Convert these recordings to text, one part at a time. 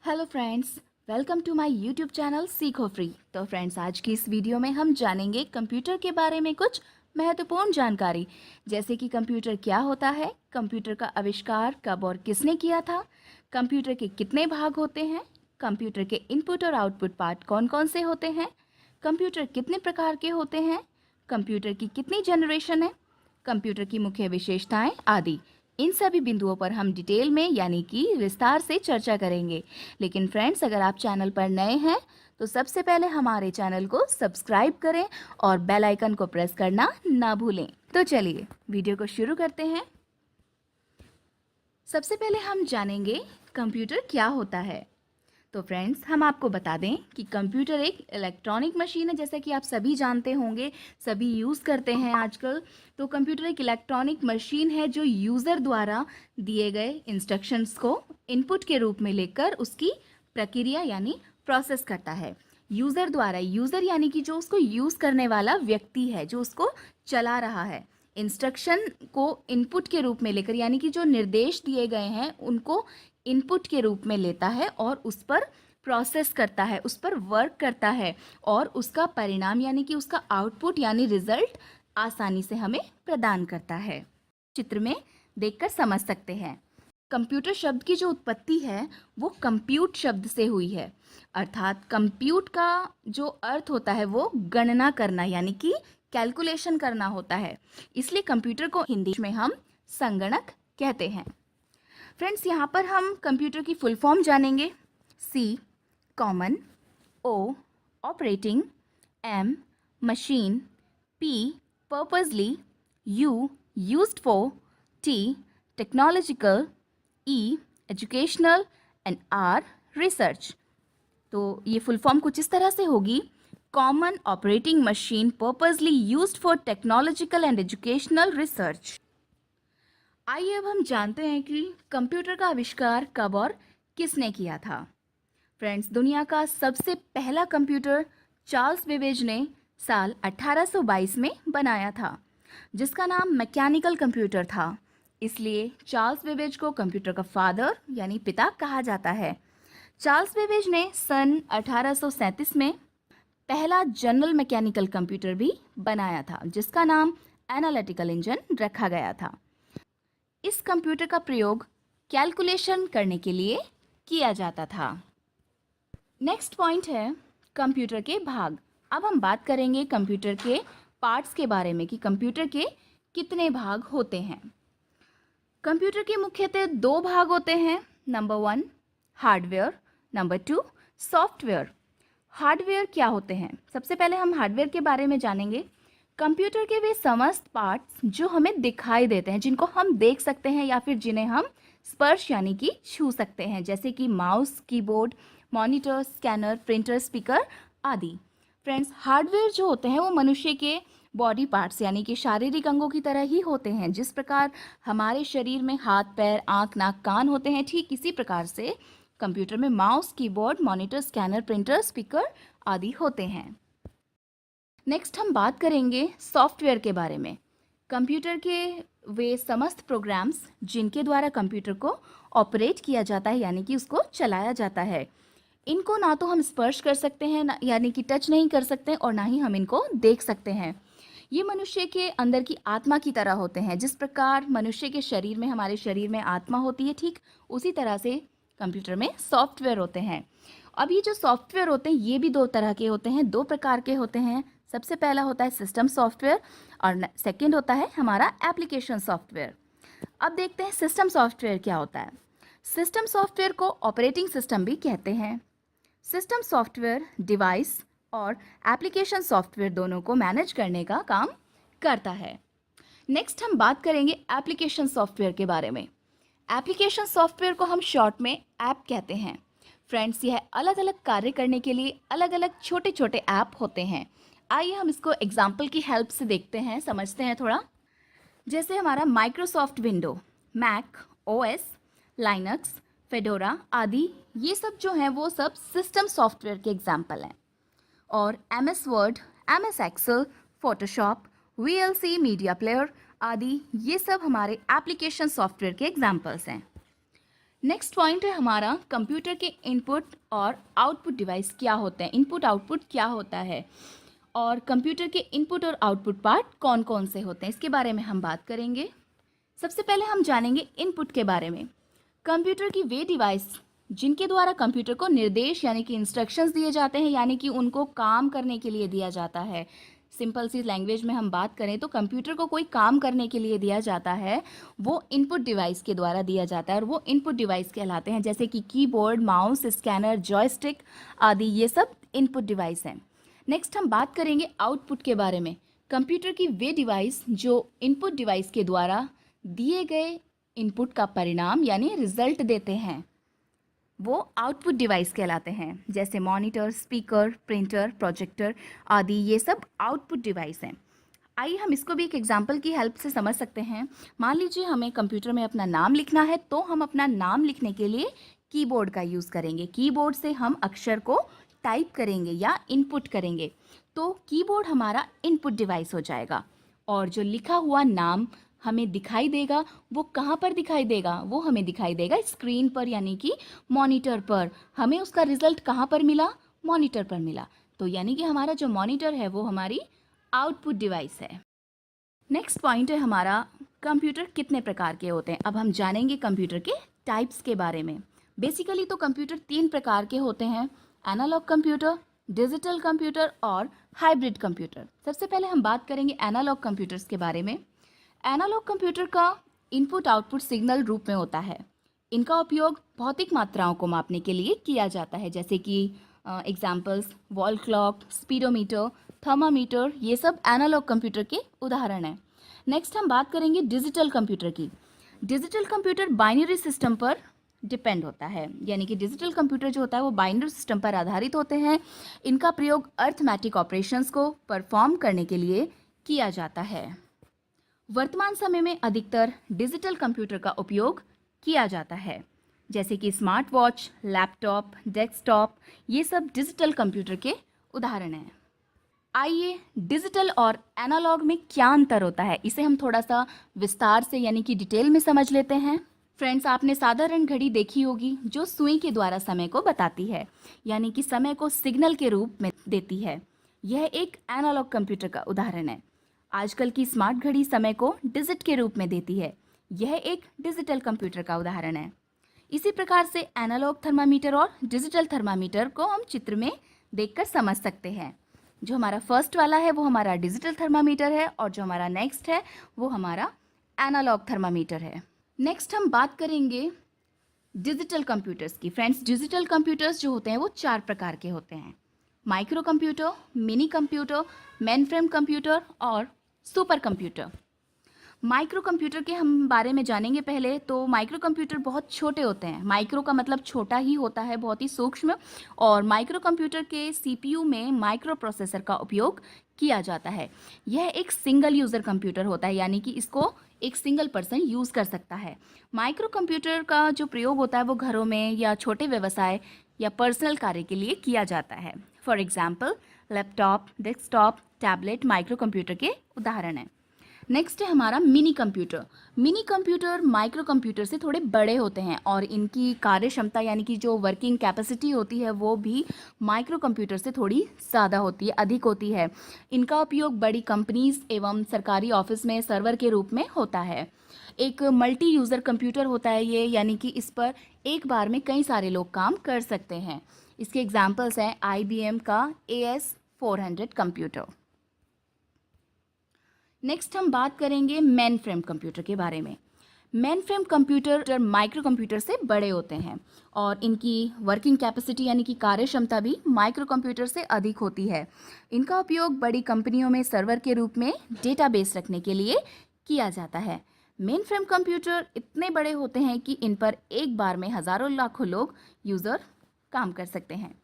Hello friends, welcome to my YouTube channel सीखो free. तो friends, आज की इस वीडियो में हम जानेंगे कंप्यूटर के बारे में कुछ महत्वपूर्ण जानकारी, जैसे कि कंप्यूटर क्या होता है, कंप्यूटर का आविष्कार कब और किसने किया था, कंप्यूटर के कितने भाग होते हैं, कंप्यूटर के इनपुट और आउटपुट पार्ट कौन कौन से होते हैं, कंप्यूटर कितने प्रकार के होते हैं, कंप्यूटर की कितनी जनरेशन है, कंप्यूटर की मुख्य विशेषताएं आदि। इन सभी बिंदुओं पर हम डिटेल में यानी कि विस्तार से चर्चा करेंगे। लेकिन फ्रेंड्स, अगर आप चैनल पर नए हैं तो सबसे पहले हमारे चैनल को सब्सक्राइब करें और बेल आइकन को प्रेस करना ना भूलें। तो चलिए वीडियो को शुरू करते हैं। सबसे पहले हम जानेंगे कंप्यूटर क्या होता है। तो फ्रेंड्स, हम आपको बता दें कि कंप्यूटर एक इलेक्ट्रॉनिक मशीन है, जैसा कि आप सभी जानते होंगे, सभी यूज़ करते हैं आजकल। तो कंप्यूटर एक इलेक्ट्रॉनिक मशीन है जो यूज़र द्वारा दिए गए इंस्ट्रक्शंस को इनपुट के रूप में लेकर उसकी प्रक्रिया यानी प्रोसेस करता है। यूज़र द्वारा, यूज़र यानी कि जो उसको यूज़ करने वाला व्यक्ति है, जो उसको चला रहा है, इंस्ट्रक्शन को इनपुट के रूप में लेकर यानी कि जो निर्देश दिए गए हैं उनको इनपुट के रूप में लेता है और उस पर प्रोसेस करता है, उस पर वर्क करता है और उसका परिणाम यानी कि उसका आउटपुट यानी रिजल्ट आसानी से हमें प्रदान करता है। चित्र में देखकर समझ सकते हैं। कंप्यूटर शब्द की जो उत्पत्ति है वो कंप्यूट शब्द से हुई है, अर्थात कंप्यूट का जो अर्थ होता है वो गणना करना यानी कि कैलकुलेशन करना होता है। इसलिए कंप्यूटर को हिंदी में हम संगणक कहते हैं। फ्रेंड्स, यहाँ पर हम कंप्यूटर की फुल फॉर्म जानेंगे। C common, O operating, M machine, P purposely, U used for, T technological, E educational and R research. तो ये फुल फॉर्म कुछ इस तरह से होगी: common operating machine purposely used for technological and educational research. आइए अब हम जानते हैं कि कंप्यूटर का आविष्कार कब और किसने किया था। फ्रेंड्स, दुनिया का सबसे पहला कंप्यूटर चार्ल्स बेबेज ने साल 1822 में बनाया था, जिसका नाम मैकेनिकल कंप्यूटर था। इसलिए चार्ल्स बेबेज को कंप्यूटर का फादर यानी पिता कहा जाता है। चार्ल्स बेबेज ने सन 1837 में पहला जनरल मैकेनिकल कंप्यूटर भी बनाया था, जिसका नाम एनालिटिकल इंजन रखा गया था। इस कंप्यूटर का प्रयोग कैलकुलेशन करने के लिए किया जाता था। नेक्स्ट पॉइंट है कंप्यूटर के भाग। अब हम बात करेंगे कंप्यूटर के पार्ट्स के बारे में कि कंप्यूटर के कितने भाग होते हैं। कंप्यूटर के मुख्यतः दो भाग होते हैं। Number 1 hardware, number 2 software. Hardware क्या होते हैं? सबसे पहले हम हार्डवेयर के बारे में जानेंगे। कंप्यूटर के वे समस्त पार्ट्स जो हमें दिखाई देते हैं, जिनको हम देख सकते हैं या फिर जिन्हें हम स्पर्श यानी कि छू सकते हैं, जैसे कि mouse, keyboard, monitor, scanner, printer, speaker आदि। फ्रेंड्स, हार्डवेयर जो होते हैं वो मनुष्य के बॉडी पार्ट्स यानी कि शारीरिक अंगों की तरह ही होते हैं। जिस प्रकार हमारे शरीर में हाथ, पैर, आँख, नाक, कान होते हैं, ठीक इसी प्रकार से कंप्यूटर में mouse, keyboard, monitor, scanner, printer, speaker आदि होते हैं। नेक्स्ट हम बात करेंगे सॉफ्टवेयर के बारे में। कंप्यूटर के वे समस्त प्रोग्राम्स जिनके द्वारा कंप्यूटर को ऑपरेट किया जाता है यानी कि उसको चलाया जाता है, इनको ना तो हम स्पर्श कर सकते हैं यानी कि टच नहीं कर सकते और ना ही हम इनको देख सकते हैं। ये मनुष्य के अंदर की आत्मा की तरह होते हैं। जिस प्रकार मनुष्य के शरीर में, हमारे शरीर में आत्मा होती है, ठीक उसी तरह से कंप्यूटर में सॉफ्टवेयर होते हैं। अब ये जो सॉफ्टवेयर होते हैं ये भी दो तरह के होते हैं, दो प्रकार के होते हैं। सबसे पहला होता है सिस्टम सॉफ्टवेयर और सेकंड होता है हमारा एप्लीकेशन सॉफ्टवेयर। अब देखते हैं सिस्टम सॉफ्टवेयर क्या होता है। सिस्टम सॉफ्टवेयर को ऑपरेटिंग सिस्टम भी कहते हैं। सिस्टम सॉफ्टवेयर डिवाइस और एप्लीकेशन सॉफ्टवेयर दोनों को मैनेज करने का काम करता है। नेक्स्ट हम बात करेंगे एप्लीकेशन सॉफ्टवेयर के बारे में। एप्लीकेशन सॉफ्टवेयर को हम शॉर्ट में ऐप कहते हैं। फ्रेंड्स, यह अलग अलग कार्य करने के लिए अलग अलग छोटे छोटे ऐप होते हैं। आइए हम इसको एग्जाम्पल की हेल्प से देखते हैं, समझते हैं थोड़ा। जैसे हमारा Microsoft window, Mac OS, Linux, Fedora आदि, ये सब जो हैं वो सब सिस्टम सॉफ्टवेयर के एग्जाम्पल हैं। और MS Word, MS Excel, Photoshop, VLC media player आदि, ये सब हमारे एप्लीकेशन सॉफ्टवेयर के एग्जाम्पल्स हैं। नेक्स्ट पॉइंट है हमारा कंप्यूटर के इनपुट और आउटपुट डिवाइस क्या होते हैं, इनपुट आउटपुट क्या होता है और कंप्यूटर के इनपुट और आउटपुट पार्ट कौन कौन से होते हैं, इसके बारे में हम बात करेंगे। सबसे पहले हम जानेंगे इनपुट के बारे में। कंप्यूटर की वे डिवाइस जिनके द्वारा कंप्यूटर को निर्देश यानी कि इंस्ट्रक्शंस दिए जाते हैं, यानी कि उनको काम करने के लिए दिया जाता है। सिंपल सी लैंग्वेज में हम बात करें तो कंप्यूटर को कोई काम करने के लिए दिया जाता है, वो इनपुट डिवाइस के द्वारा दिया जाता है और वो इनपुट डिवाइस कहलाते हैं, जैसे कि कीबोर्ड, माउस, स्कैनर, जॉयस्टिक आदि, ये सब इनपुट डिवाइस हैं। नेक्स्ट हम बात करेंगे आउटपुट के बारे में। कंप्यूटर की वे डिवाइस जो इनपुट डिवाइस के द्वारा दिए गए इनपुट का परिणाम यानी रिजल्ट देते हैं, वो आउटपुट डिवाइस कहलाते हैं, जैसे मॉनिटर, स्पीकर, प्रिंटर, प्रोजेक्टर आदि, ये सब आउटपुट डिवाइस हैं। आइए हम इसको भी एक एग्जांपल की हेल्प से समझ सकते हैं। मान लीजिए हमें कंप्यूटर में अपना नाम लिखना है, तो हम अपना नाम लिखने के लिए कीबोर्ड का यूज़ करेंगे। कीबोर्ड से हम अक्षर को टाइप करेंगे या इनपुट करेंगे, तो कीबोर्ड हमारा इनपुट डिवाइस हो जाएगा। और जो लिखा हुआ नाम हमें दिखाई देगा, वो कहाँ पर दिखाई देगा, वो हमें दिखाई देगा स्क्रीन पर यानी कि मॉनिटर पर। हमें उसका रिजल्ट कहाँ पर मिला, मॉनिटर पर मिला। तो यानी कि हमारा जो मॉनिटर है वो हमारी आउटपुट डिवाइस है। नेक्स्ट पॉइंट है हमारा कंप्यूटर कितने प्रकार के होते हैं। अब हम जानेंगे कंप्यूटर के टाइप्स के बारे में। बेसिकली तो कंप्यूटर 3 प्रकार के होते हैं, एनालॉग कंप्यूटर, डिजिटल कंप्यूटर और हाइब्रिड कंप्यूटर। सबसे पहले हम बात करेंगे एनालॉग कंप्यूटर्स के बारे में। एनालॉग कंप्यूटर का इनपुट आउटपुट सिग्नल रूप में होता है। इनका उपयोग भौतिक मात्राओं को मापने के लिए किया जाता है, जैसे कि examples wall clock, speedometer, thermometer, ये सब एनालॉग कंप्यूटर के उदाहरण हैं। नेक्स्ट हम बात करेंगे डिजिटल कंप्यूटर की। डिजिटल कंप्यूटर बाइनरी सिस्टम पर डिपेंड होता है, यानी कि डिजिटल कंप्यूटर जो होता है वो बाइनरी सिस्टम पर आधारित होते हैं। इनका प्रयोग अर्थमेटिक ऑपरेशंस को परफॉर्म करने के लिए किया जाता है। वर्तमान समय में अधिकतर डिजिटल कंप्यूटर का उपयोग किया जाता है, जैसे कि स्मार्ट वॉच, लैपटॉप, डेस्कटॉप, ये सब डिजिटल कंप्यूटर के उदाहरण हैं। आइए डिजिटल और एनालॉग में क्या अंतर होता है, इसे हम थोड़ा सा विस्तार से यानी कि डिटेल में समझ लेते हैं। फ्रेंड्स, आपने साधारण घड़ी देखी होगी जो सुई के द्वारा समय को बताती है, यानी कि समय को सिग्नल के रूप में देती है। यह एक एनालॉग कंप्यूटर का उदाहरण है। आजकल की स्मार्ट घड़ी समय को डिजिट के रूप में देती है। यह एक डिजिटल कंप्यूटर का उदाहरण है। इसी प्रकार से एनालॉग थर्मामीटर और डिजिटल थर्मामीटर को हम चित्र में देखकर समझ सकते हैं। जो हमारा फर्स्ट वाला है वो हमारा डिजिटल थर्मामीटर है और जो हमारा नेक्स्ट है वो हमारा एनालॉग थर्मामीटर है। नेक्स्ट हम बात करेंगे डिजिटल कंप्यूटर्स की। फ्रेंड्स, डिजिटल कंप्यूटर्स जो होते हैं वो 4 प्रकार के होते हैं, micro computer, mini computer, mainframe computer और सुपर कंप्यूटर। माइक्रो कंप्यूटर के हम बारे में जानेंगे पहले। तो माइक्रो कंप्यूटर बहुत छोटे होते हैं। माइक्रो का मतलब छोटा ही होता है, बहुत ही सूक्ष्म। और माइक्रो कंप्यूटर के सीपीयू में माइक्रो प्रोसेसर का उपयोग किया जाता है। यह एक सिंगल यूज़र कंप्यूटर होता है, यानी कि इसको एक सिंगल पर्सन यूज़ कर सकता है। माइक्रो कंप्यूटर का जो प्रयोग होता है वो घरों में या छोटे व्यवसाय या पर्सनल कार्य के लिए किया जाता है। For example laptop, desktop, tablet micro computer के उदाहरण हैं। नेक्स्ट है हमारा mini computer. Mini computer micro computer से थोड़े बड़े होते हैं और इनकी कार्य क्षमता यानी कि जो वर्किंग कैपेसिटी होती है वो भी माइक्रो कंप्यूटर से थोड़ी ज़्यादा होती है, अधिक होती है। इनका उपयोग बड़ी कंपनीज एवं सरकारी ऑफिस में सर्वर के रूप में होता है। एक मल्टी यूज़र कंप्यूटर होता है ये, यानी कि इस पर एक बार में कई सारे लोग काम कर सकते हैं। इसके एग्जाम्पल्स हैं IBM का AS400 कंप्यूटर। नेक्स्ट हम बात करेंगे मेन फ्रेम कंप्यूटर के बारे में। Main frame computer micro computer से बड़े होते हैं और इनकी वर्किंग कैपेसिटी यानी कि कार्य क्षमता भी माइक्रो कंप्यूटर से अधिक होती है। इनका उपयोग बड़ी कंपनियों में सर्वर के रूप में डेटाबेस रखने के लिए किया जाता है। मेन फ्रेम कंप्यूटर इतने बड़े होते हैं कि इन पर एक बार में हज़ारों लाखों लोग यूज़र काम कर सकते हैं।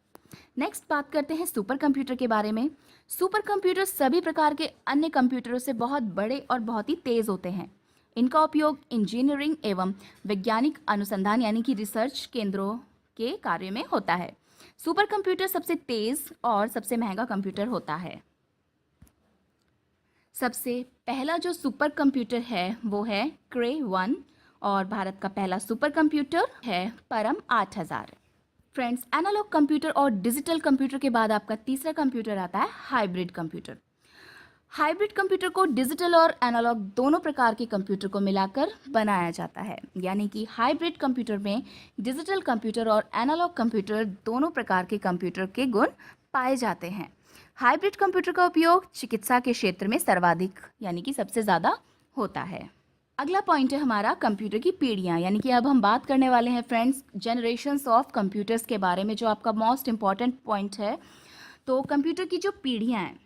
नेक्स्ट बात करते हैं सुपर कंप्यूटर के बारे में। सुपर कंप्यूटर सभी प्रकार के अन्य कंप्यूटरों से बहुत बड़े और बहुत ही तेज़ होते हैं। इनका उपयोग इंजीनियरिंग एवं वैज्ञानिक अनुसंधान यानी कि रिसर्च केंद्रों के कार्य में होता है। सुपर कंप्यूटर सबसे तेज़ और सबसे महंगा कंप्यूटर होता है। सबसे पहला जो सुपर कंप्यूटर है वो है क्रे 1 और भारत का पहला सुपर कंप्यूटर है परम 8000। फ्रेंड्स, एनालॉग कंप्यूटर और डिजिटल कंप्यूटर के बाद आपका तीसरा कंप्यूटर आता है हाइब्रिड कंप्यूटर। हाइब्रिड कंप्यूटर को डिजिटल और एनालॉग दोनों प्रकार के कंप्यूटर को मिलाकर बनाया जाता है, यानी कि हाइब्रिड कंप्यूटर में डिजिटल कंप्यूटर और एनालॉग कंप्यूटर दोनों प्रकार के कंप्यूटर के गुण पाए जाते हैं। हाइब्रिड कंप्यूटर का उपयोग चिकित्सा के क्षेत्र में सर्वाधिक यानी कि सबसे ज़्यादा होता है। अगला पॉइंट है हमारा कंप्यूटर की पीढ़ियाँ, यानी कि अब हम बात करने वाले हैं फ्रेंड्स जनरेशन्स ऑफ कंप्यूटर्स के बारे में, जो आपका मोस्ट इम्पॉर्टेंट पॉइंट है। तो कंप्यूटर की जो पीढ़ियाँ हैं,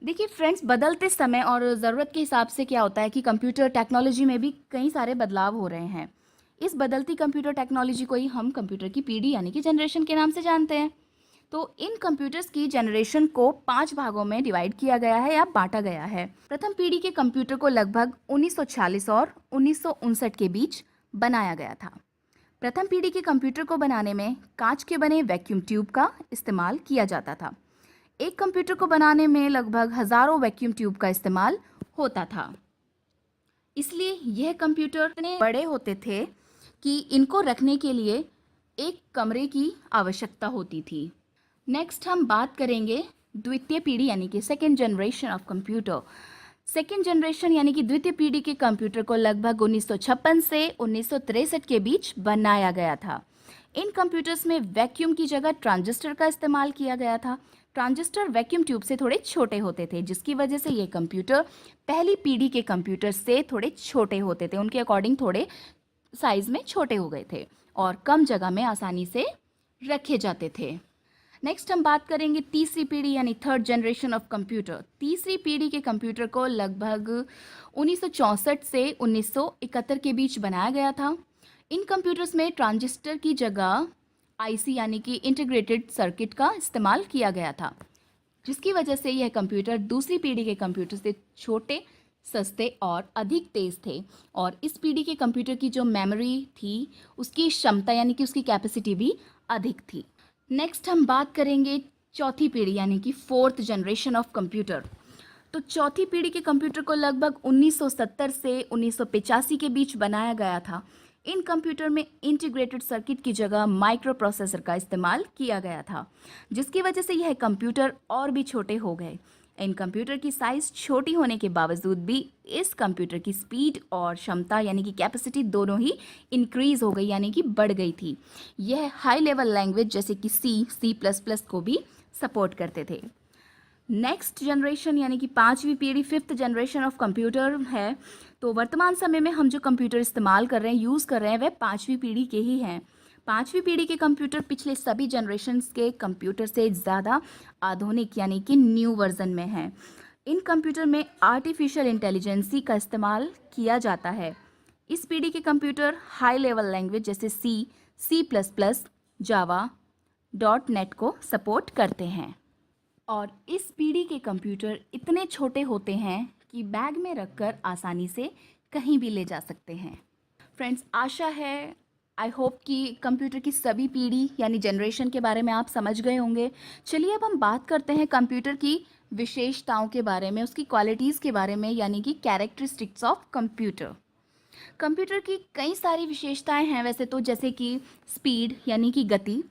देखिए फ्रेंड्स, बदलते समय और ज़रूरत के हिसाब से क्या होता है कि कंप्यूटर टेक्नोलॉजी में भी कई सारे बदलाव हो रहे हैं। इस बदलती कंप्यूटर टेक्नोलॉजी को ही हम कंप्यूटर की पीढ़ी यानी कि जनरेशन के नाम से जानते हैं। तो इन कंप्यूटर्स की जनरेशन को 5 भागों में डिवाइड किया गया है या बांटा गया है। प्रथम पीढ़ी के कंप्यूटर को लगभग 1940 और 1959 के बीच बनाया गया था। प्रथम पीढ़ी के कंप्यूटर को बनाने में कांच के बने वैक्यूम ट्यूब का इस्तेमाल किया जाता था। एक कंप्यूटर को बनाने में लगभग हजारों वैक्यूम ट्यूब का इस्तेमाल होता था। इसलिए यह कंप्यूटर इतने बड़े होते थे कि इनको रखने के लिए एक कमरे की आवश्यकता होती थी। नेक्स्ट हम बात करेंगे द्वितीय पीढ़ी यानी कि second generation of computer. Second generation यानी कि द्वितीय पीढ़ी के कंप्यूटर को लगभग 1956 से 1963 के बीच बनाया गया था। इन कंप्यूटर्स में वैक्यूम की जगह ट्रांजिस्टर का इस्तेमाल किया गया था। ट्रांजिस्टर वैक्यूम ट्यूब से थोड़े छोटे होते थे, जिसकी वजह से ये कंप्यूटर पहली पीढ़ी के कंप्यूटर से थोड़े छोटे होते थे, उनके अकॉर्डिंग थोड़े साइज़ में छोटे हो गए थे और कम जगह में आसानी से रखे जाते थे। नेक्स्ट हम बात करेंगे तीसरी पीढ़ी यानी थर्ड जनरेशन ऑफ कंप्यूटर। तीसरी पीढ़ी के कंप्यूटर को लगभग 1964 से 1971 के बीच बनाया गया था। इन कंप्यूटर्स में ट्रांजिस्टर की जगह आईसी यानी कि इंटीग्रेटेड सर्किट का इस्तेमाल किया गया था, जिसकी वजह से यह कंप्यूटर दूसरी पीढ़ी के कंप्यूटर से छोटे, सस्ते और अधिक तेज़ थे। और इस पीढ़ी के कंप्यूटर की जो मेमोरी थी उसकी क्षमता यानी कि उसकी कैपेसिटी भी अधिक थी। नेक्स्ट हम बात करेंगे चौथी पीढ़ी यानी कि फोर्थ जनरेशन ऑफ कंप्यूटर। तो चौथी पीढ़ी के कंप्यूटर को लगभग 1970 से 1985 के बीच बनाया गया था। इन कंप्यूटर में इंटीग्रेटेड सर्किट की जगह माइक्रो प्रोसेसर का इस्तेमाल किया गया था, जिसकी वजह से यह कंप्यूटर और भी छोटे हो गए। इन कंप्यूटर की साइज़ छोटी होने के बावजूद भी इस कंप्यूटर की स्पीड और क्षमता यानी कि कैपेसिटी दोनों ही इंक्रीज़ हो गई यानी कि बढ़ गई थी। यह हाई लेवल लैंग्वेज जैसे कि C++ को भी सपोर्ट करते थे। नेक्स्ट जनरेशन यानी कि पांचवी पीढ़ी फिफ्थ जनरेशन ऑफ कंप्यूटर है। तो वर्तमान समय में हम जो कंप्यूटर इस्तेमाल कर रहे हैं, यूज़ कर रहे हैं, वह पांचवी पीढ़ी के ही हैं। पांचवी पीढ़ी के कंप्यूटर पिछले सभी जनरेशन्स के कंप्यूटर से ज़्यादा आधुनिक यानी कि न्यू वर्जन में हैं। इन कंप्यूटर में आर्टिफिशियल इंटेलिजेंसी का इस्तेमाल किया जाता है। इस पीढ़ी के कंप्यूटर हाई लेवल लैंग्वेज जैसे C++, जावा, .NET को सपोर्ट करते हैं। और इस पीढ़ी के कंप्यूटर इतने छोटे होते हैं कि बैग में रखकर आसानी से कहीं भी ले जा सकते हैं। फ्रेंड्स, आशा है, आई होप कि कंप्यूटर की सभी पीढ़ी यानी जनरेशन के बारे में आप समझ गए होंगे। चलिए अब हम बात करते हैं कंप्यूटर की विशेषताओं के बारे में, उसकी क्वालिटीज़ के बारे में, यानी कि कैरेक्टरिस्टिक्स ऑफ कंप्यूटर। कंप्यूटर की कई सारी विशेषताएं हैं वैसे तो, जैसे कि स्पीड यानी कि गति।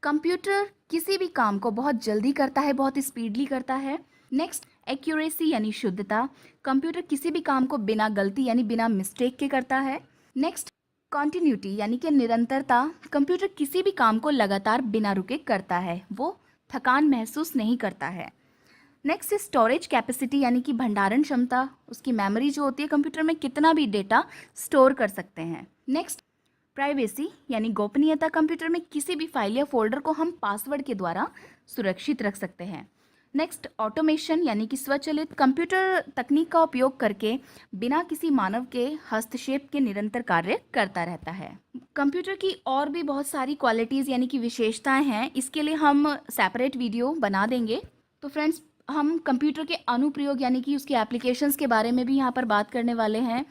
कंप्यूटर किसी भी काम को बहुत जल्दी करता है, बहुत स्पीडली करता है। नेक्स्ट, एक्यूरेसी यानी शुद्धता। कंप्यूटर किसी भी काम को बिना गलती यानी बिना मिस्टेक के करता है। नेक्स्ट, कॉन्टिन्यूटी यानी कि निरंतरता। कंप्यूटर किसी भी काम को लगातार बिना रुके करता है, वो थकान महसूस नहीं करता है। नेक्स्ट, स्टोरेज कैपेसिटी यानी कि भंडारण क्षमता। उसकी मेमोरी जो होती है कंप्यूटर में कितना भी डेटा स्टोर कर सकते हैं। नेक्स्ट, प्राइवेसी यानी गोपनीयता। कंप्यूटर में किसी भी फाइल या फोल्डर को हम पासवर्ड के द्वारा सुरक्षित रख सकते हैं। नेक्स्ट, ऑटोमेशन यानी कि स्वचालित। कंप्यूटर तकनीक का उपयोग करके बिना किसी मानव के हस्तक्षेप के निरंतर कार्य करता रहता है। कंप्यूटर की और भी बहुत सारी क्वालिटीज़ यानी कि विशेषताएं हैं, इसके लिए हम सेपरेट वीडियो बना देंगे। तो फ्रेंड्स, हम कंप्यूटर के अनुप्रयोग यानी कि उसके एप्लीकेशंस के बारे में भी यहाँ पर बात करने वाले हैं।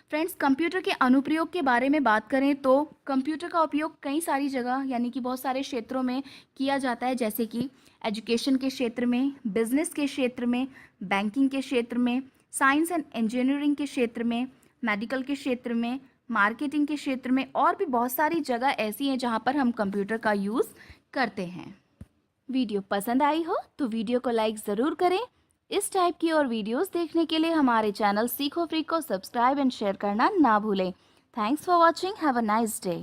फ्रेंड्स, कंप्यूटर के अनुप्रयोग के बारे में बात करें तो कंप्यूटर का उपयोग कई सारी जगह यानी कि बहुत सारे क्षेत्रों में किया जाता है, जैसे कि एजुकेशन के क्षेत्र में, बिजनेस के क्षेत्र में, बैंकिंग के क्षेत्र में, साइंस एंड इंजीनियरिंग के क्षेत्र में, मेडिकल के क्षेत्र में, मार्केटिंग के क्षेत्र में और भी बहुत सारी जगह ऐसी हैं जहाँ पर हम कंप्यूटर का यूज़ करते हैं। वीडियो पसंद आई हो तो वीडियो को लाइक ज़रूर करें। इस टाइप की और वीडियोस देखने के लिए हमारे चैनल सीखो फ्री को सब्सक्राइब एंड शेयर करना ना भूलें। Thanks for watching. Have a nice day.